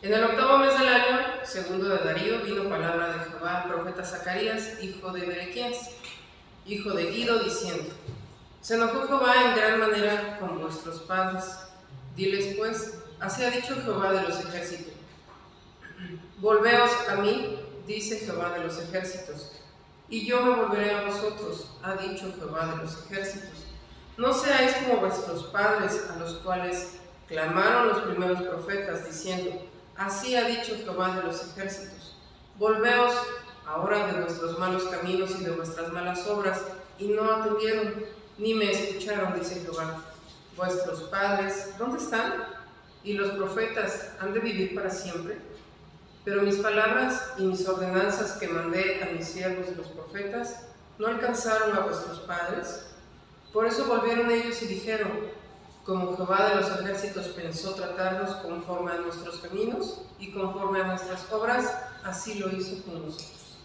En el 8º mes del año, segundo de Darío, vino palabra de Jehová al profeta Zacarías, hijo de Berequías, hijo de Ido, diciendo: Se enojó Jehová en gran manera con vuestros padres. Diles pues, así ha dicho Jehová de los ejércitos: Volveos a mí, dice Jehová de los ejércitos, y yo me volveré a vosotros, ha dicho Jehová de los ejércitos. No seáis como vuestros padres, a los cuales clamaron los primeros profetas, diciendo: Así ha dicho Jehová de los ejércitos. Volveos ahora de vuestros malos caminos y de vuestras malas obras, y no atendieron, ni me escucharon, dice Jehová. Vuestros padres, ¿dónde están? Y los profetas, ¿han de vivir para siempre? Pero mis palabras y mis ordenanzas que mandé a mis siervos los profetas, ¿no alcanzaron a vuestros padres? Por eso volvieron ellos y dijeron: Como Jehová de los ejércitos pensó tratarnos conforme a nuestros caminos y conforme a nuestras obras, así lo hizo con nosotros.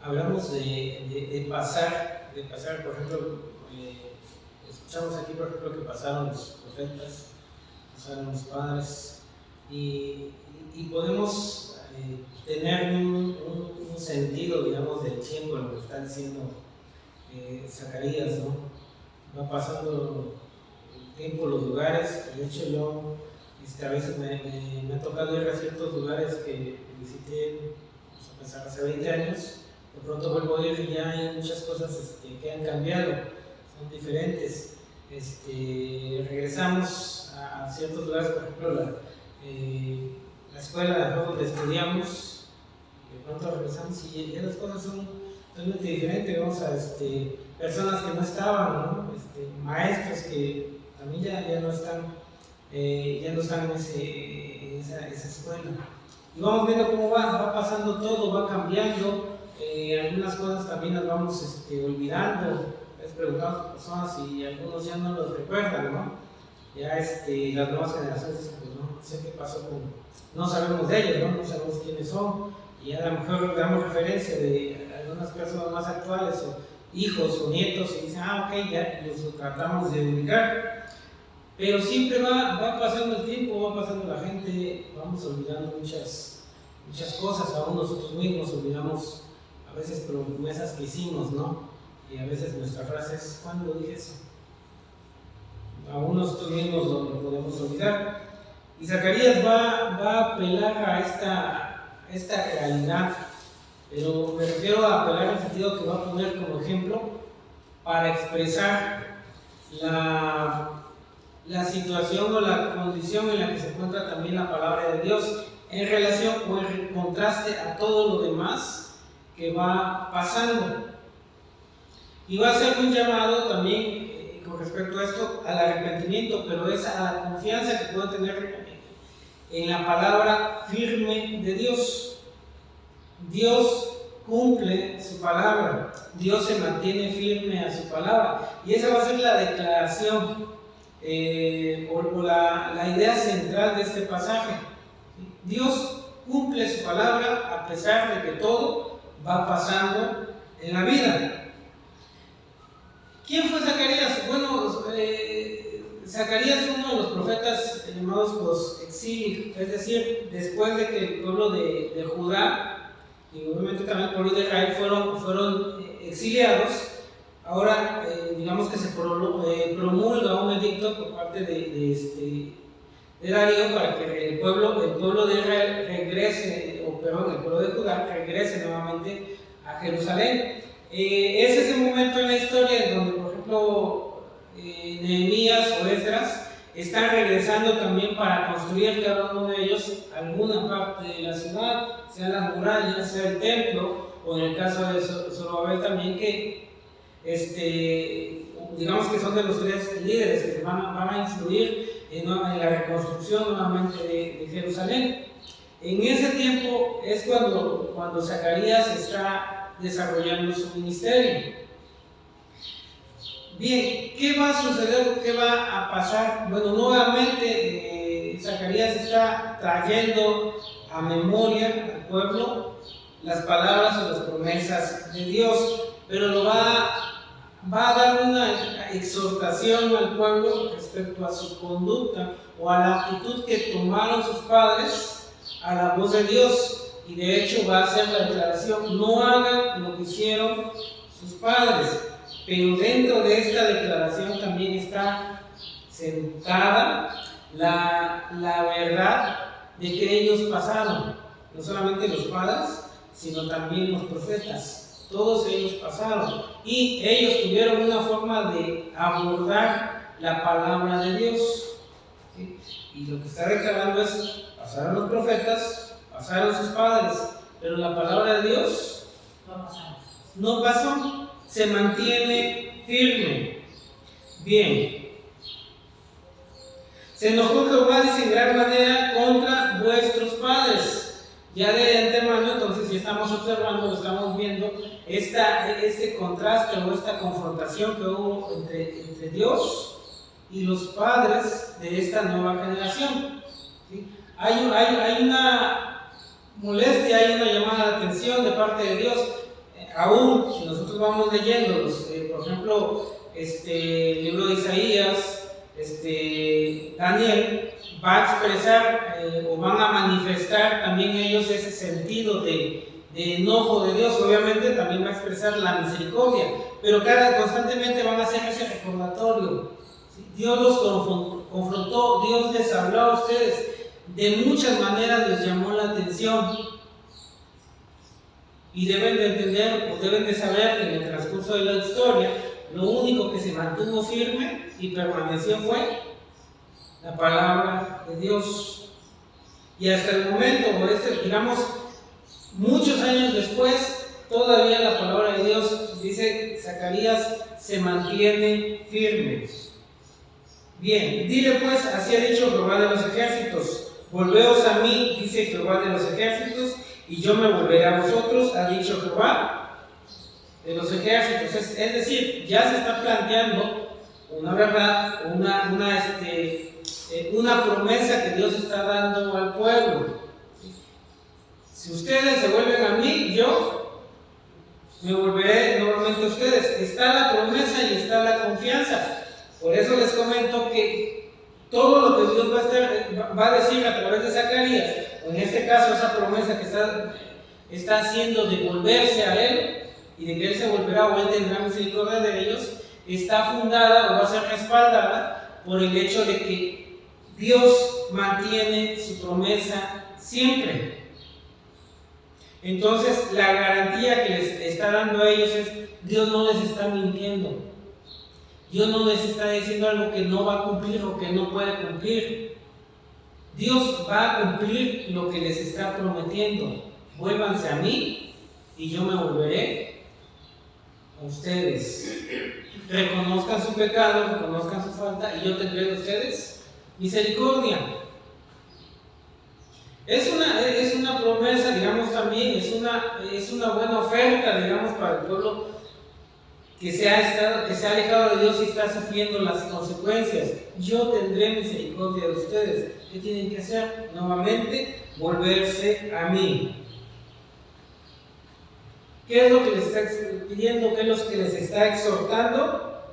Hablamos de pasar, por ejemplo, escuchamos aquí, por ejemplo, que pasaron los profetas, pasaron los padres, y podemos tener un sentido, digamos, del tiempo, lo que está diciendo Zacarías, ¿no? Va pasando el tiempo, los lugares. De hecho, yo a veces me ha tocado ir a ciertos lugares que visité, vamos a pensar, hace 20 años. De pronto vuelvo a ir y ya hay muchas cosas que han cambiado, son diferentes. Regresamos a ciertos lugares, por ejemplo, la escuela donde estudiamos, y de pronto regresamos y ya las cosas son totalmente diferentes. Vamos a personas que no estaban, ¿no? Maestros que también ya no están en esa escuela. Y vamos viendo cómo va pasando todo, va cambiando. Algunas cosas también las vamos olvidando. Preguntamos a personas y algunos ya no los recuerdan, ¿no? Ya las nuevas generaciones dicen: pues no sé qué pasó no sabemos de ellos, ¿no? No sabemos quiénes son, y a lo mejor damos referencia de algunas personas más actuales, o hijos o nietos, y dicen: ok, ya los tratamos de ubicar. Pero siempre va pasando el tiempo, va pasando la gente, vamos olvidando muchas cosas. Aún nosotros mismos olvidamos a veces promesas que hicimos, ¿no? Y a veces nuestra frase es: ¿cuándo dije eso? Aún nosotros mismos lo podemos olvidar. Y Zacarías va a apelar a esta realidad, pero me refiero a apelar en el sentido que va a poner como ejemplo para expresar la situación o la condición en la que se encuentra también la palabra de Dios en relación o en contraste a todo lo demás que va pasando. Y va a ser un llamado también con respecto a esto al arrepentimiento, pero es a la confianza que puede tener en la palabra firme de Dios. Dios cumple su palabra, Dios se mantiene firme a su palabra, y esa va a ser la declaración o la idea central de este pasaje. Dios cumple su palabra a pesar de que todo va pasando en la vida. ¿Quién fue Zacarías? Bueno, Zacarías es uno de los profetas llamados post-exilio, es decir, después de que el pueblo de Judá y obviamente también el pueblo de Israel fueron exiliados. Ahora, digamos que se promulga un edicto por parte de Darío para que el pueblo de Israel regrese, el pueblo de Judá regrese nuevamente a Jerusalén. Es ese momento en la historia en donde, por ejemplo, Nehemías o Esdras están regresando también para construir cada uno de ellos alguna parte de la ciudad, sea las murallas, sea el templo, o en el caso de Zorobabel también, que digamos que son de los tres líderes que van a influir en la reconstrucción nuevamente de Jerusalén. En ese tiempo es cuando Zacarías está desarrollando su ministerio. Bien, ¿qué va a suceder? ¿Qué va a pasar? Bueno, nuevamente Zacarías está trayendo a memoria al pueblo las palabras o las promesas de Dios, pero lo va va a dar una exhortación al pueblo respecto a su conducta o a la actitud que tomaron sus padres a la voz de Dios. Y de hecho va a hacer la declaración: no hagan lo que hicieron sus padres. Pero dentro de esta declaración también está sentada la verdad de que ellos pasaron, no solamente los padres, sino también los profetas. Todos ellos pasaron y ellos tuvieron una forma de abordar la palabra de Dios. ¿Sí? Y lo que está declarando es: pasaron los profetas, pasaron sus padres, pero la palabra de Dios no pasó, se mantiene firme. Bien. Se enojó Jehová, dice, en gran manera contra vuestros padres. Ya de antemano, entonces, si estamos observando, estamos viendo este contraste o esta confrontación que hubo entre Dios y los padres de esta nueva generación. ¿Sí? Hay una molestia, hay una llamada de atención de parte de Dios. Aún si nosotros vamos leyendo, por ejemplo, el libro de Isaías, Daniel va a expresar o van a manifestar también ellos ese sentido de enojo de Dios. Obviamente también va a expresar la misericordia, pero constantemente van a hacer ese recordatorio. ¿Sí? Dios los confrontó, Dios les habló a ustedes, de muchas maneras les llamó la atención. Y deben de entender o deben de saber que en el transcurso de la historia, lo único que se mantuvo firme y permaneció fue la palabra de Dios. Y hasta el momento, digamos, muchos años después, todavía la palabra de Dios, dice Zacarías, se mantiene firme. Bien, dile pues, así ha dicho Jehová de los ejércitos: volveos a mí, dice Jehová de los ejércitos, y yo me volveré a vosotros, ha dicho Jehová de los ejércitos. Es decir, ya se está planteando una verdad, una promesa que Dios está dando al pueblo. Si ustedes se vuelven a mí, yo me volveré nuevamente a ustedes. Está la promesa y está la confianza. Por eso les comento que todo lo que Dios va a decir a través de Zacarías, o en este caso esa promesa que está haciendo de volverse a Él, y de que Él se volverá o Él tendrá misericordia de ellos, está fundada o va a ser respaldada por el hecho de que Dios mantiene su promesa siempre. Entonces, la garantía que les está dando a ellos es: Dios no les está mintiendo. Dios no les está diciendo algo que no va a cumplir o que no puede cumplir. Dios va a cumplir lo que les está prometiendo. Vuélvanse a mí y yo me volveré a ustedes. Reconozcan su pecado, reconozcan su falta, y yo tendré de ustedes misericordia. Es una promesa, digamos, también es una buena oferta, digamos, para el pueblo que se ha alejado de Dios y está sufriendo las consecuencias. Yo tendré misericordia de ustedes. ¿Qué tienen que hacer? Nuevamente, volverse a mí. ¿Qué es lo que les está pidiendo? ¿Qué es lo que les está exhortando?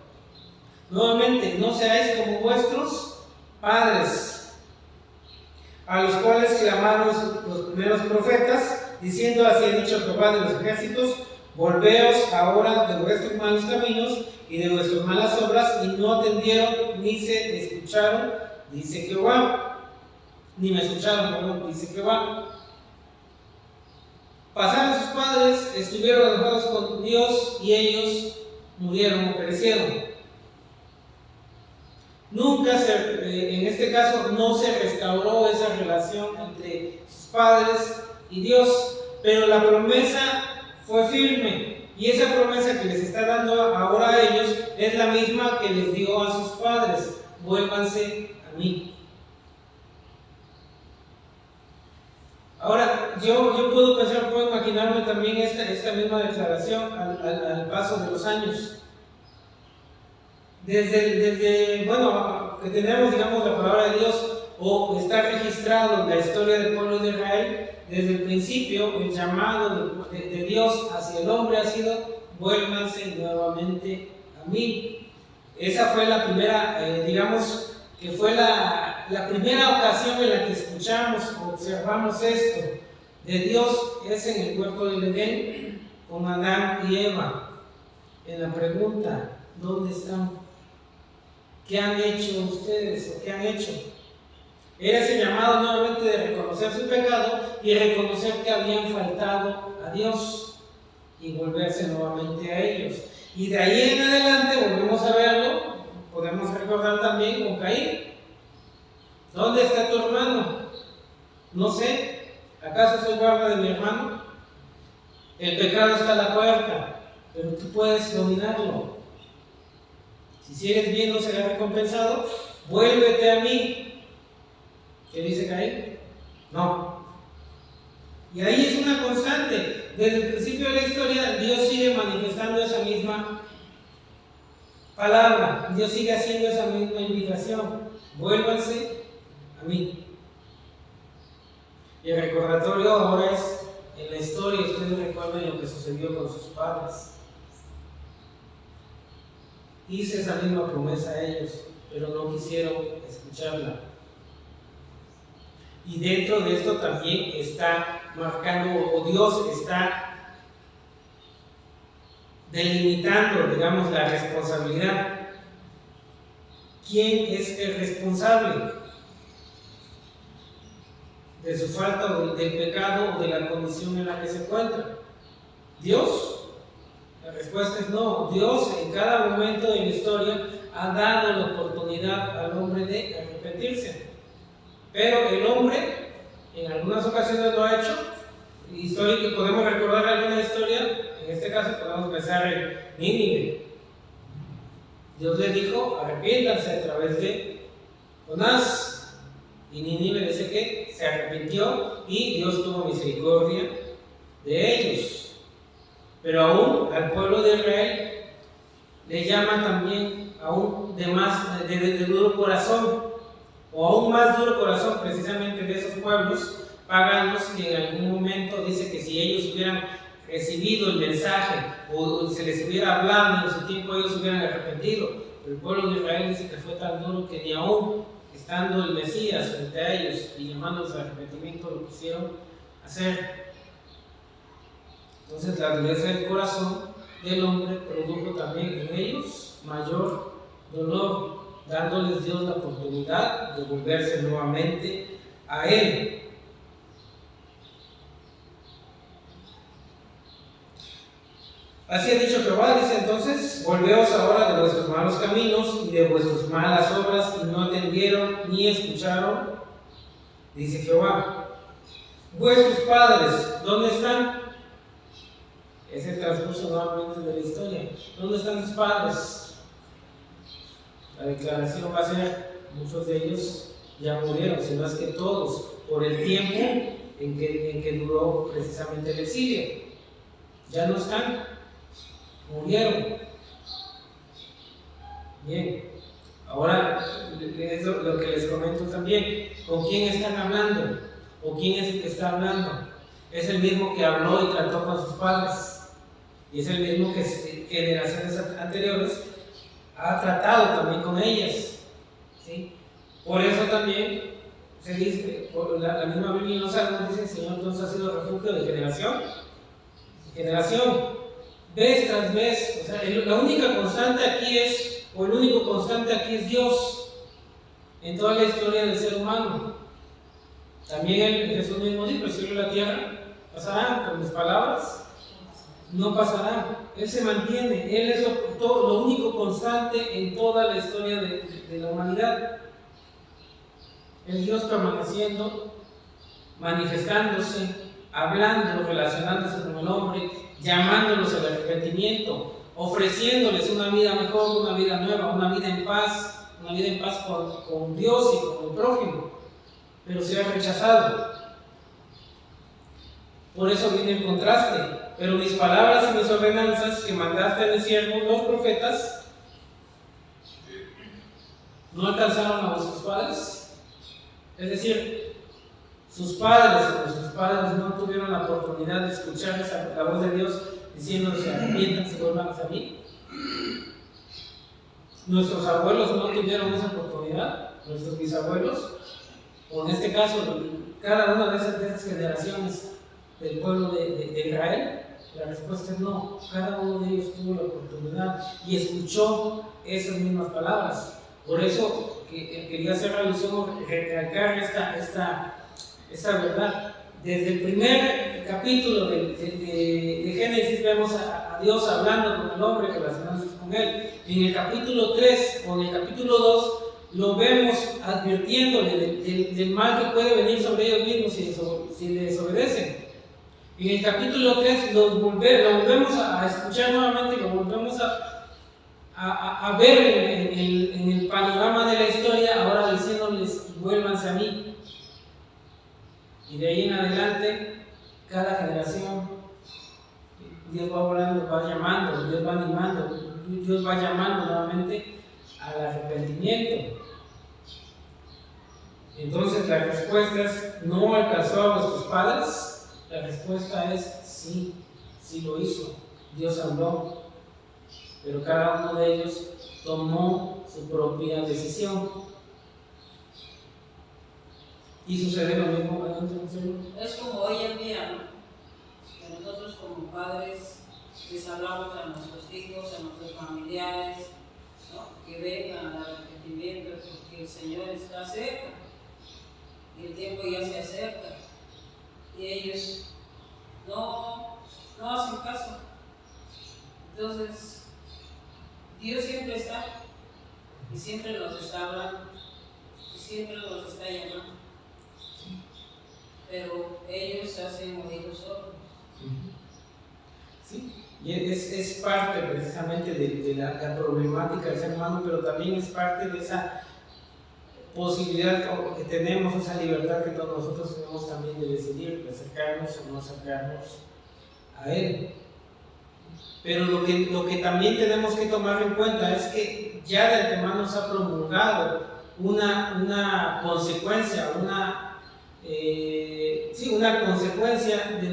Nuevamente, no seáis como vuestros padres, a los cuales clamaron los primeros profetas, diciendo: así ha dicho Jehová de los ejércitos, volveos ahora de vuestros malos caminos y de vuestras malas obras, y no atendieron ni se escucharon, dice Jehová. Ni me escucharon, perdón, dice Jehová. Pasaron sus padres, estuvieron enojados con Dios y ellos murieron o perecieron. Nunca en este caso no se restauró esa relación entre sus padres y Dios, pero la promesa fue firme, y esa promesa que les está dando ahora a ellos es la misma que les dio a sus padres: vuélvanse a mí. Ahora, yo puedo pensar, puedo imaginarme también esta misma declaración al paso de los años. Desde que tenemos, digamos, la palabra de Dios, o está registrado en la historia del pueblo de Israel, desde el principio el llamado de Dios hacia el hombre ha sido: vuélvanse nuevamente a mí. Esa fue la primera, digamos, que fue la primera ocasión en la que escuchamos, observamos esto de Dios, es en el huerto del Edén, con Adán y Eva. En la pregunta, ¿dónde están? ¿Qué han hecho ustedes o qué han hecho? Era ese llamado nuevamente de reconocer su pecado y reconocer que habían faltado a Dios y volverse nuevamente a ellos. Y de ahí en adelante volvemos a verlo, podemos recordar también con Caín. ¿Dónde está tu hermano? No sé, ¿acaso soy guarda de mi hermano? El pecado está a la puerta, pero tú puedes dominarlo. Si sigues bien no serás recompensado, vuélvete a mí. ¿Qué dice Caín? No. Y ahí es una constante. Desde el principio de la historia, Dios sigue manifestando esa misma palabra. Dios sigue haciendo esa misma invitación. Vuélvanse a mí. Y el recordatorio ahora es en la historia. Ustedes recuerden lo que sucedió con sus padres. Hice esa misma promesa a ellos, pero no quisieron escucharla. Y dentro de esto también está marcando, o Dios está delimitando, digamos, la responsabilidad. ¿Quién es el responsable de su falta o del pecado o de la condición en la que se encuentra? ¿Dios? La respuesta es no. Dios en cada momento de la historia ha dado la oportunidad al hombre de arrepentirse. Pero el hombre en algunas ocasiones lo ha hecho. Histórico, podemos recordar alguna historia. En este caso podemos pensar en Nínive. Dios le dijo, arrepiéntanse a través de Jonás. Y Nínive dice que se arrepintió y Dios tuvo misericordia de ellos. Pero aún al pueblo de Israel le llama también aún de duro corazón, o aún más duro corazón precisamente de esos pueblos paganos que en algún momento dice que si ellos hubieran recibido el mensaje o se les hubiera hablado en su tiempo ellos se hubieran arrepentido. Pero el pueblo de Israel dice que fue tan duro que ni aún estando el Mesías frente a ellos y llamándolos al arrepentimiento lo quisieron hacer. Entonces la dureza del corazón del hombre produjo también en ellos mayor dolor, dándoles Dios la oportunidad de volverse nuevamente a Él. Así ha dicho Jehová, dice entonces, volveos ahora de vuestros malos caminos y de vuestras malas obras, y no atendieron ni escucharon, dice Jehová. Vuestros padres, ¿dónde están? Es el transcurso nuevamente de la historia. ¿Dónde están sus padres? La declaración va a ser, muchos de ellos ya murieron, si no es que todos, por el tiempo en que duró precisamente el exilio. Ya no están, murieron. Bien, ahora es lo que les comento también. ¿Con quién están hablando? ¿O quién es el que está hablando? Es el mismo que habló y trató con sus padres. Y es el mismo que generaciones anteriores ha tratado también con ellas. ¿Sí? Por eso también se dice, por la misma Biblia en los Salmos dice, el Señor entonces ha sido refugio de generación en generación, vez tras vez. O sea, la única constante aquí es, o el único constante aquí es Dios en toda la historia del ser humano. También Jesús mismo dijo, el cielo y la tierra pasarán, pero mis palabras no pasarán. Él se mantiene, Él es lo único constante en toda la historia de la humanidad. El Dios permaneciendo, manifestándose, hablando, relacionándose con el hombre, llamándolos al arrepentimiento, ofreciéndoles una vida mejor, una vida nueva, una vida en paz con Dios y con el prójimo, pero se ha rechazado. Por eso viene el contraste. Pero mis palabras y mis ordenanzas que mandaste a mis siervos los profetas no alcanzaron a vuestros padres. Es decir, sus padres o nuestros padres no tuvieron la oportunidad de escuchar la voz de Dios diciéndoles arrepiéntanse, vuelvan a mí. nuestros abuelos no tuvieron esa oportunidad, nuestros bisabuelos, o en este caso, cada una de esas generaciones del pueblo de Israel. La respuesta es no, cada uno de ellos tuvo la oportunidad y escuchó esas mismas palabras. Por eso quería hacer alusión o recalcar esta verdad. Desde el primer capítulo de Génesis vemos a Dios hablando con el hombre, relacionándose con él. En el capítulo 3 o en el capítulo 2 lo vemos advirtiéndole del mal que puede venir sobre ellos mismos si le desobedecen. En el capítulo 3 lo volvemos a escuchar nuevamente, lo volvemos a ver en el panorama de la historia, ahora diciéndoles: vuélvanse a mí. Y de ahí en adelante, cada generación, Dios va hablando, va llamando, Dios va animando, Dios va llamando nuevamente al arrepentimiento. Entonces la respuesta es: ¿no alcanzó a vuestros padres? La respuesta es sí, sí lo hizo. Dios habló, pero cada uno de ellos tomó su propia decisión. Y sucede lo mismo. Es como hoy en día, ¿no? Que nosotros como padres les hablamos a nuestros hijos, a nuestros familiares, ¿no? Que vengan al arrepentimiento porque el Señor está cerca y el tiempo ya se acerca. Y ellos no hacen caso. Entonces, Dios siempre está y siempre nos está hablando y siempre nos está llamando, pero ellos hacen oídos sordos. Sí, y es parte precisamente de la problemática del ser humano, pero también es parte de esa posibilidad que tenemos, esa libertad que todos nosotros tenemos también de decidir, de acercarnos o no acercarnos a Él. Pero lo que también tenemos que tomar en cuenta es que ya de antemano se ha promulgado una consecuencia, una consecuencia de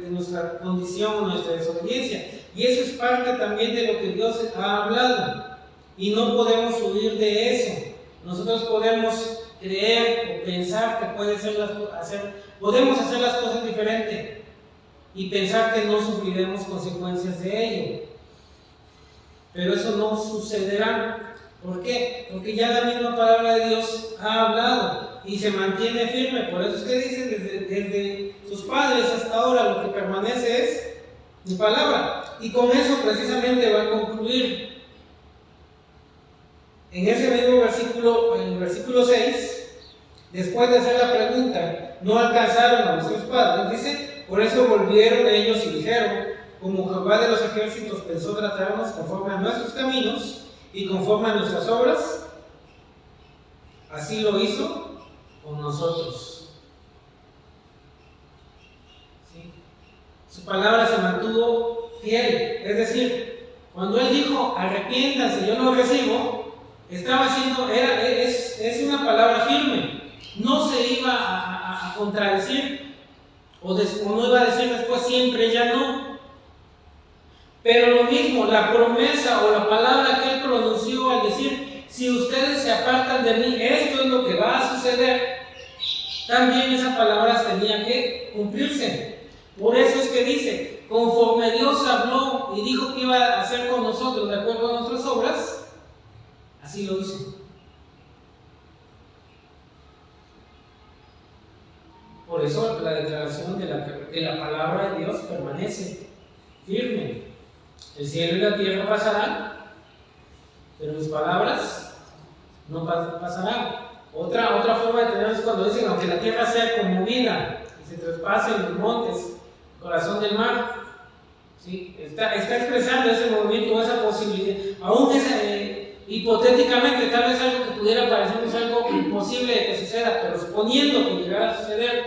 nuestra condición, nuestra desobediencia. Y eso es parte también de lo que Dios ha hablado. Y no podemos huir de eso. Nosotros podemos creer o pensar que podemos hacer las cosas diferente y pensar que no sufriremos consecuencias de ello. Pero eso no sucederá. ¿Por qué? Porque ya la misma palabra de Dios ha hablado y se mantiene firme. Por eso es que dicen desde sus padres hasta ahora lo que permanece es mi palabra. Y con eso precisamente va a concluir. En ese mismo versículo, en el versículo 6, después de hacer la pregunta, no alcanzaron a nuestros padres, dice: por eso volvieron ellos y dijeron: como Jehová de los ejércitos pensó tratarnos conforme a nuestros caminos y conforme a nuestras obras, así lo hizo con nosotros. ¿Sí? Su palabra se mantuvo fiel, es decir, cuando Él dijo: arrepiéntanse, yo no recibo, estaba haciendo, es una palabra firme, no se iba a contradecir o no iba a decir después siempre ya no. Pero lo mismo, la promesa o la palabra que Él pronunció al decir: si ustedes se apartan de mí, esto es lo que va a suceder, también esa palabra tenía que cumplirse. Por eso es que dice: conforme Dios habló y dijo que iba a hacer con nosotros de acuerdo a nuestras obras, así lo hizo. Por eso la declaración de la palabra de Dios permanece firme. El cielo y la tierra pasarán, pero mis palabras no pasarán. Otra forma de tenerlo es cuando dicen: aunque la tierra sea conmovida y se traspasen los montes, el corazón del mar. ¿Sí? Está expresando ese movimiento, esa posibilidad. Aún hipotéticamente, tal vez algo que pudiera parecernos algo imposible de que suceda, pero suponiendo que llegara a suceder,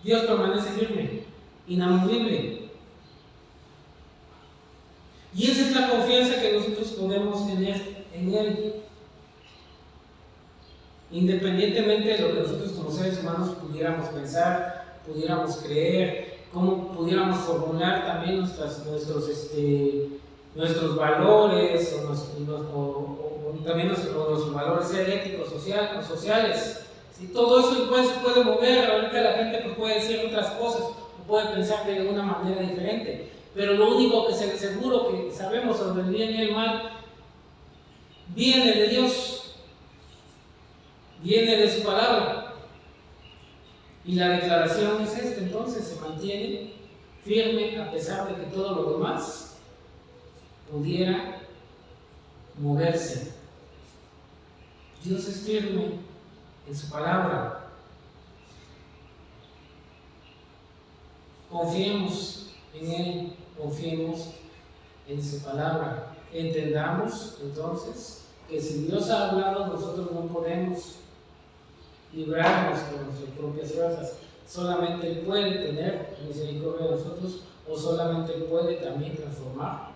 Dios permanece firme, inamovible. Y esa es la confianza que nosotros podemos tener en Él, independientemente de lo que nosotros como seres humanos pudiéramos pensar, pudiéramos creer, cómo pudiéramos formular también nuestros nuestros valores o también los valores éticos, sociales. Si todo eso pues, se puede mover, ahorita la gente pues, puede decir otras cosas, o puede pensar de una manera diferente, pero lo único que seguro que sabemos sobre el bien y el mal viene de Dios, viene de su palabra. Y la declaración es esta, entonces se mantiene firme a pesar de que todo lo demás pudiera moverse. Dios es firme en su palabra. Confiemos en Él, confiemos en su palabra. Entendamos entonces que si Dios ha hablado, nosotros no podemos librarnos con nuestras propias fuerzas. Solamente Él puede tener misericordia de nosotros, o solamente Él puede también transformar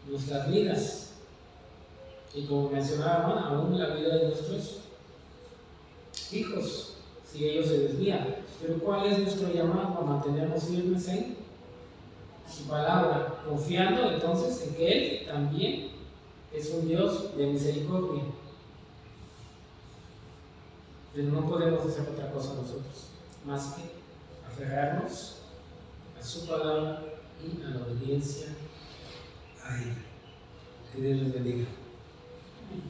nuestras vidas. Y como mencionaba, aún la vida de nuestros hijos, si ellos se desvían. Pero ¿cuál es nuestro llamado? A mantenernos firmes en su palabra, confiando entonces en que Él también es un Dios de misericordia. Pero no podemos hacer otra cosa nosotros, más que aferrarnos a su palabra y a la obediencia a ella. Que Dios les bendiga.